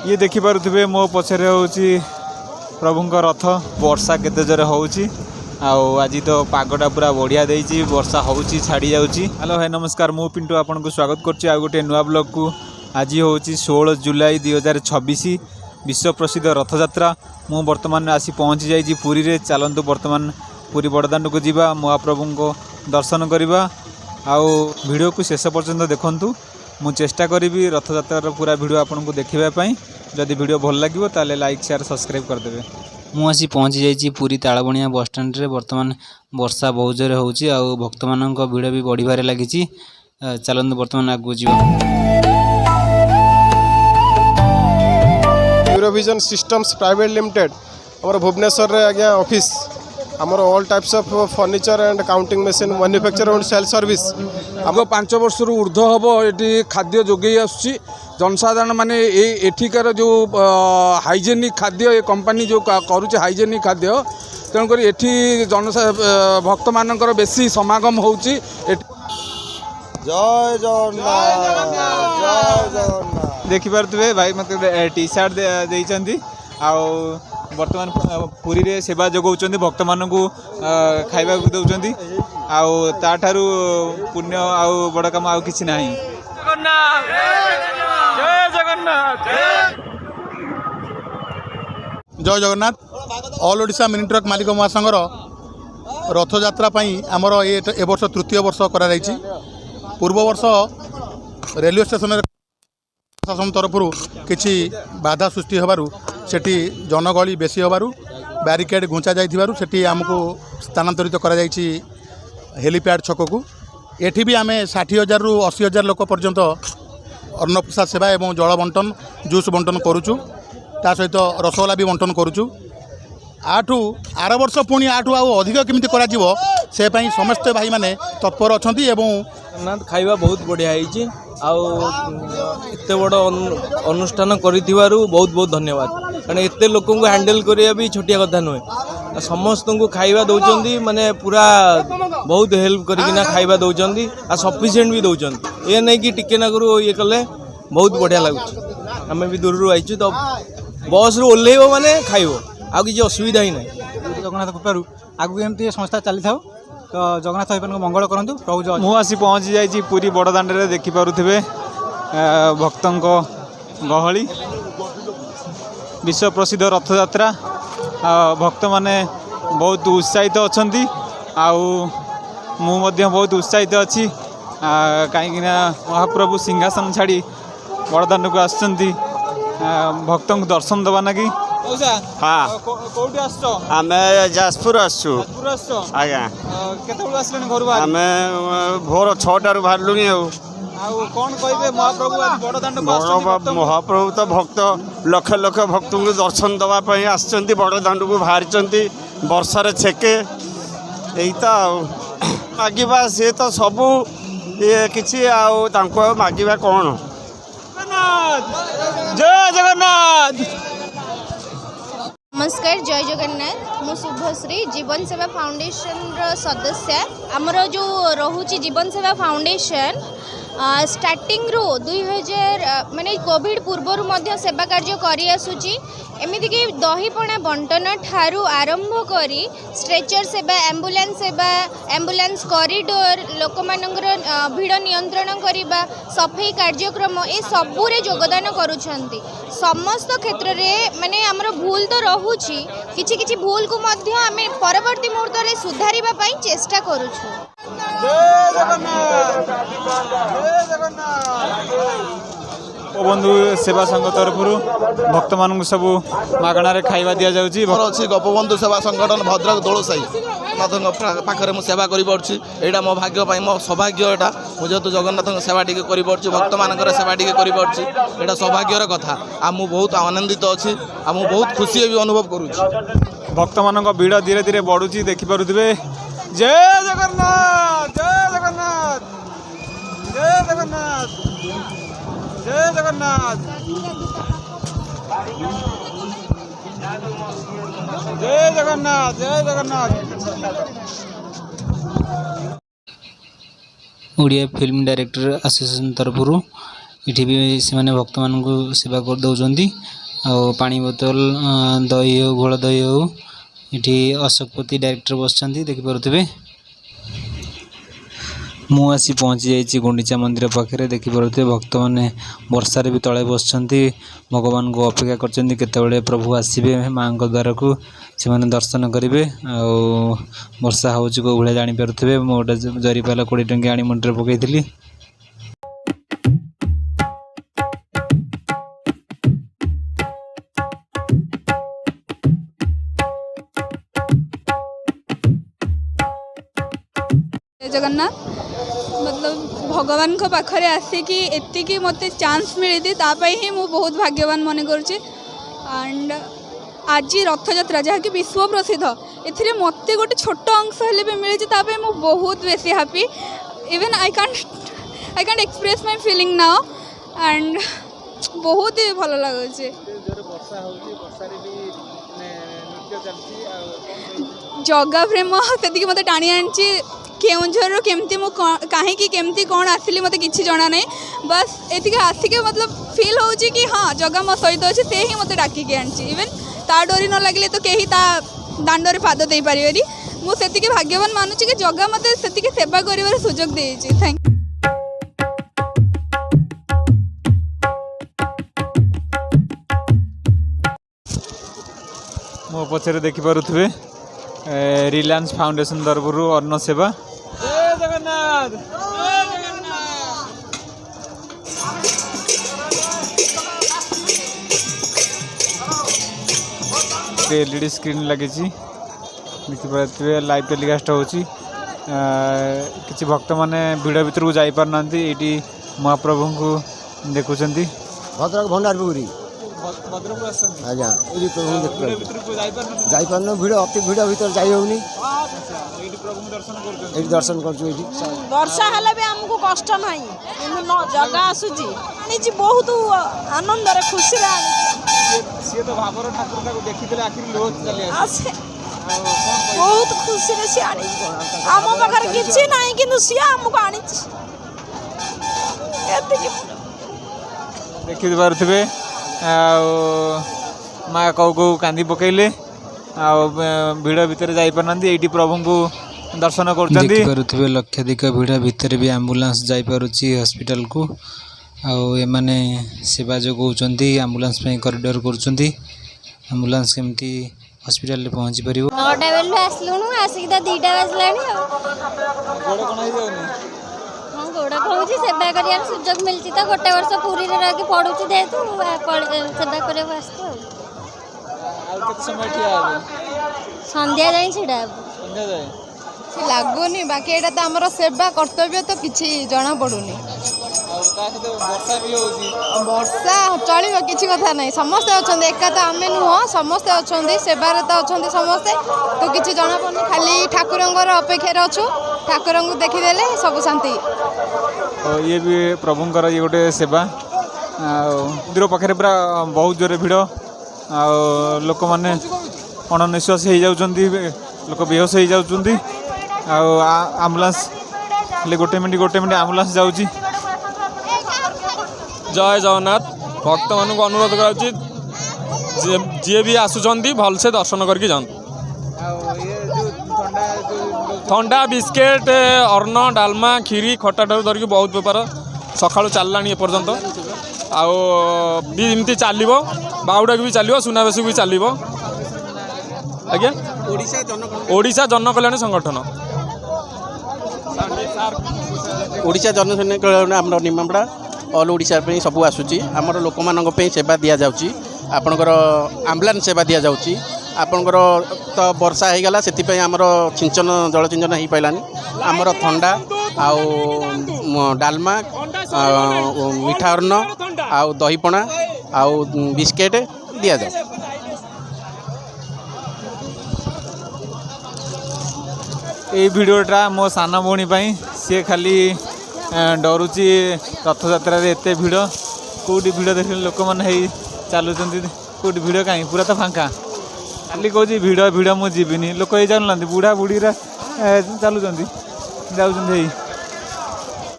ये देखिपे मो पछरे हूँ प्रभुंर रथ वर्षा केते जोरे होउची आज तो पागटा पूरा बढ़िया देइची वर्षा होउची छाड़ी जाउची। हेलो भाई नमस्कार मु पिंटू आपन को स्वागत करछि आ गोटे नुआ ब्लॉग को। आज होउची 16 जुलाई 2026 विश्व प्रसिद्ध रथयात्रा। मु वर्तमान आसी पहुँची जाइछि पुरी रे। चलंतु वर्तमान पुरी बड़दाण्ड को जीवा महाप्रभु को दर्शन करवा। आउ वीडियो को शेष पर्यंत देखंतु। मु चेष्टा करी रथयात्रा पूरा वीडियो आपन को देखिबा। जदि वीडियो भल लगे ताले लाइक शेयर सब्सक्राइब करदेवे। मु आसी पहुँची जाइछि पुरी तालबणिया बस स्टैंड रे। वर्तमान वर्षा बहुत जोरे होउछि आ भक्त मानक भिड़ भी बढ़िबारे लागिछि। चलंतु वर्तमान आगु जीवा। यूरोविजन सिस्टम्स प्राइवेट लिमिटेड हमर भुवनेश्वर रे आज्ञा ऑफिस हमर all types of furniture and counting machine manufacture and sale service. आग 5 वर्ष ऊर्ध्व हम ये खाद्य जोगे आसुची जनसाधारण माने एठिकार जो हाइजेनिक खाद्य ये कंपनी जो करुचे हाइजेनिक खाद्य तेणुक एठी जन भक्त मानकर बेसी समागम होउची। जय जगन्नाथ जय जगन्नाथ। देखि पारथुबे भाई मते टी शर्ट देइचंती आउ वर्तमान पुरी रे सेवा जोगाउचंती भक्त मानकु खाइबा को दउचंती आउ ताठारु पुण्य आउ बड़ काम आउ किछि नाही। जगन्नाथ जय जगन्नाथ जय Jagannath. All Odisha mini truck मालिक महासंघर रथयात्रा आमर ए वर्ष तृतीय वर्ष करा जाइछि। पूर्व वर्ष रेलवे स्टेशन प्रशासन तरफ किछि बाधा सृष्टि होबारु सेठी जनगहली बेसी होबारु बैरिकेड घुंचा जाइथिबारु सेठी हमको स्थानांतरित करा जाइछि हेलीपैड छक को। एठी भी आमे 60,000 रु 80,000 लोक पर्यंत अन्नप्रसाद सेवा एवं जल बंटन जूस बंटन करुचु। ता सहित रसगोला भी बंटन करुचु। आठू आर वर्ष पुणी आठू आउ अधिक केमिति करा जीवो से पई समस्त भाई माने तत्पर अछंती एवं खाइबा बहुत बढ़िया होइछि। आउ एते बड़ अनुष्ठान करिथिबारु बहुत बहुत धन्यवाद। कारण एते लोक को हैंडल करिया भी छोटिया कथा नुहे। समस्त को खाइबा दउचंदी माने पूरा बहुत हेल्प करिकिना खाइबा दउचंदी आ सफिशिएंट भी दउचंदी। ए नै कि टिके ना करू ये कले बहुत बढ़िया लागुछि। हमें भी दूर रु आइछु तो बस रु ओल्लेइबो माने खाइबो आ किछि असुविधा ही नै। जगन्नाथ कृपारू आगु एमती संस्था चली था तो जगन्नाथ भाई को मंगल करंतु प्रभु। मु आसी पहुँची जाइछि पुरी बड़दाण्ड रे। देखि पारुथिबे भक्तों गहली विश्व प्रसिद्ध रथयात्रा। भक्त माने बहुत उत्साहित अछंती आउ मु मध्य बहुत उत्साहित अछि। कहीं महाप्रभु सिंहासन छाड़ी बड़दाण्ड को आसचंती भक्तों को दर्शन दबा लगी। हाँ कोठी आसछो? आमे जाजपुर आसछु। आज्ञा केतबेला आसलेन घर आमे भोर 6टारू बाहरलुनी। कौन कहे महाप्रभु आज बड़दाण्ड को महाप्रभु तो भक्त लक्ष लक्ष भक्त को दर्शन दवाई आसचंती बड़दाण्ड को बाहरी वर्षार छेके यही तो मागिबा सी तो सबू ये किसी मागिबा कौन। जय जगन्नाथ। नमस्कार जय जगन्नाथ। मु शुभश्री जीवन सेवा फाउंडेशन रो सदस्य। आमर जो रोची जीवन सेवा फाउंडेशन स्टार्टिंग रो 2000 माने कोविड पूर्वर मध्य सेवा कार्य करी आसुची। एमिति कि दही पणा बंटन ठारू आरंभ करी स्ट्रेचर सेवा एम्बुलेंस कॉरिडोर लोक मानकर भिड़ नियंत्रण करने सफाई कार्यक्रम ए सबुरे योगदान करुछंती। समस्त क्षेत्र में माने हमर भूल तो रहुछि किछि किछि भूल को मध्य आमे परवर्ती मुहूर्त रे सुधारिबा पई चेष्टा करूछु। जय जगन्नाथ जय जगन्नाथ। बंधु सेवा संघ तरफ भक्त मान सब मागणार खाइबा दि जाउछि। अच्छी गोपबंधु सेवा संगठन भद्रक दोलसाई पाखे मुझे सेवा करा मो भाग्य मो सौभाग्य यहाँ मुझे तो जगन्नाथ सेवा टी कर भक्त मान सेवा टी कर सौभाग्यर कथा। आ मु बहुत आनंदित अच्छी आ मु बहुत खुशी भी अनुभव करुँच। भक्त मान भिड़ धीरे धीरे बढ़ुची देखि पारुथिबे। जय जगन्नाथ जय जगन्नाथ जय जगन्नाथ जय जगन्नाथ जय जगन्नाथ जय Jagannath. Odia film director association तरफ ଏଠି ବି ସେମାନେ ଭକ୍ତମାନଙ୍କୁ ସେବା କରିଦେଉଛନ୍ତି। ଆଉ ପାଣି ବୋତଲ ଦହି ହେଉ ଘୋଳ ଦହି ହେଉ ଏଠି ଅଶୋକପତି ଡାଇରେକ୍ଟର ବସିଛନ୍ତି ଦେଖିପାରୁଥିବେ। ମୁଁ ଆସି ପହଞ୍ଚି ଯାଇଛି ଗୁଣ୍ଡିଚା ମନ୍ଦିର ପାଖରେ। ଦେଖିପାରୁଥିବେ ଭକ୍ତମାନେ ବର୍ଷାରେ ବି ତଳେ ବସିଛନ୍ତି, ଭଗବାନଙ୍କୁ ଅପେକ୍ଷା କରିଛନ୍ତି କେତେବେଳେ ପ୍ରଭୁ ଆସିବେ ମାଆଙ୍କ ଦ୍ୱାରକୁ ସେମାନେ ଦର୍ଶନ କରିବେ। ଆଉ ବର୍ଷା ହେଉଛି କେଉଁ ଭଳିଆ ଜାଣିପାରୁଥିବେ। ମୁଁ ଗୋଟେ ଜରିପାଲ 20 ଟଙ୍କିଆ ଆଣି ମୁଣ୍ଡରେ ପକାଇଥିଲି। जगन्नाथ मतलब भगवान को पाखरे आसिकी एतिकी मते चांस मिली तापाई ही मु बहुत भाग्यवान मन करुचे। एंड आज रथ यात्रा जहाँकि विश्व प्रसिद्ध एथिरे मते गोटे छोट अंश हेले भी मिली तापाई मु बहुत बेसी happy. Even I can't express my feeling now and बहुत ही भल लगुचे। जगा प्रेम से मत टाणी आनी केउझर केमती मु कहीं केमती कौन आसली मत किसी जना ना बस ये आसिके मतलब फील हो कि हाँ जगह मो सहित अच्छे से ही मत डाकिकी आनी। इवेन ता डोरी न लगे तो कहीं ता दांडे पाद दे पारे मुझे भाग्यवान मानुची कि जगह मत से सेवा कर सुजोग देती। थैंक मो पछरे देखिपारुथिबे रिलायंस फाउंडेशन तरफ अन्न सेवा। एलईडी स्क्रीन लगी देखिए लाइव टेलीकास्ट होची। किसी भक्त माने भिड़ भीतर को जाई पार नांती एटी महाप्रभु को देखुचंती। भद्रक भंडारपुरी भद्रक आसंती आज्ञा एटी प्रभु भीतर को जाई पारन भिड़ अति भिड़ भीतर जाई होनी एटी प्रभु दर्शन करछन एटी दर्शन करछु एटी वर्षा हेले भी हमको कष्ट नाही किंतु न जगह आसुची आनी बहुत आनंद रे खुशी रे से तो भावर ठाकुर को देखिले आखिर लोह चली आसे बहुत खुशी रे से आनी हम पाखर किछि नाही किंतु से हमको आनी एते देखि पारुथिबे माँ कौ कौ कांदी पकईले भिड़ भितर जाई पारनांती एटी प्रभु को दर्शन करछंती। देखिपारुथिबे लक्षाधिक भिड़ भितर भी एम्बुलेंस जाई पारुची हॉस्पिटल को। आउ एमाने सेवा जोगाउछंती एम्बुलेंस पे कॉरिडोर करछंती। एम्बुलेंस केमती हॉस्पिटल ले पहुंची परिबो। 9टा बेलु आसलुनु आसिक त 2टा बाजलानी गोड़ कोन होई जाउनी हां गोड़ कहूची सेवा करियार सुजोग मिलची त गोटे वर्ष पूरी रे रही पढुची देतु सेवा करे वास्तु आ केते समय ठिया आबे संध्या जाई छिडा संध्या जाई लगुनि बाकी एटा तो आमर सेवा कर्तव्य तो किसी जना पड़ुनी। वर्षा चलो किसी कथा ना समस्ते अच्छा एका तो आम नुह समस्ते अच्छा सेवार तो अच्छा समस्ते तो किसी जना पड़नी खाली ठाकुर अपेक्षार अच्छु ठाकुर को देखीदे सब शांति। ये भी प्रभुंर ये गोटे सेवा मंदिर पाखे पूरा बहुत जोरे भिड़ आ लोक मैंने अणनिश्वास हो जाती लोक बेहोश हो जाती आम्बुलांस गोटे मिनट आम्बुलांस जाऊँगी। जय जगन्नाथ भक्त मानक अनुरोध कर जी भी आसुँच भलसे दर्शन करके जाऊँ। थंडा बिस्केट अन्न डालमा खीरी खटा ठार धरिक बहुत बेपार सका चलला एपर्यंत आमती चलो बाहुड़ा भी चलो सुनावेश भी चलो। आज्ञा ओडिशा जनकल्याण संगठन ओडिशा जनकल्याण आम निमापड़ा ऑल ओडिशा सब आसूँ आमर लोक मान सेवा दि जाऊँगी आपणकर आम्बुलांस सेवा दि जाऊँगी आपणकर तो वर्षा हो गला से आमर सिंचन जलसिंचन हो पारानी आमर थंडा आउ डालमा मिठा अन्न आउ दहीपणा आउ बिस्केट दि जाऊ। ये भिडटा मो सान भौणी सी खाली डरुची रथ यात्रा एत भिड़ कौटी भिड़ देख लोक मैंने चलुँच कौटी भिड़ कहीं पूरा तो फांका खाली कौच भिड़ भिड़ मुझे लोक ये चलुना बुढ़ा बुढ़ी चलुँच जाऊँ।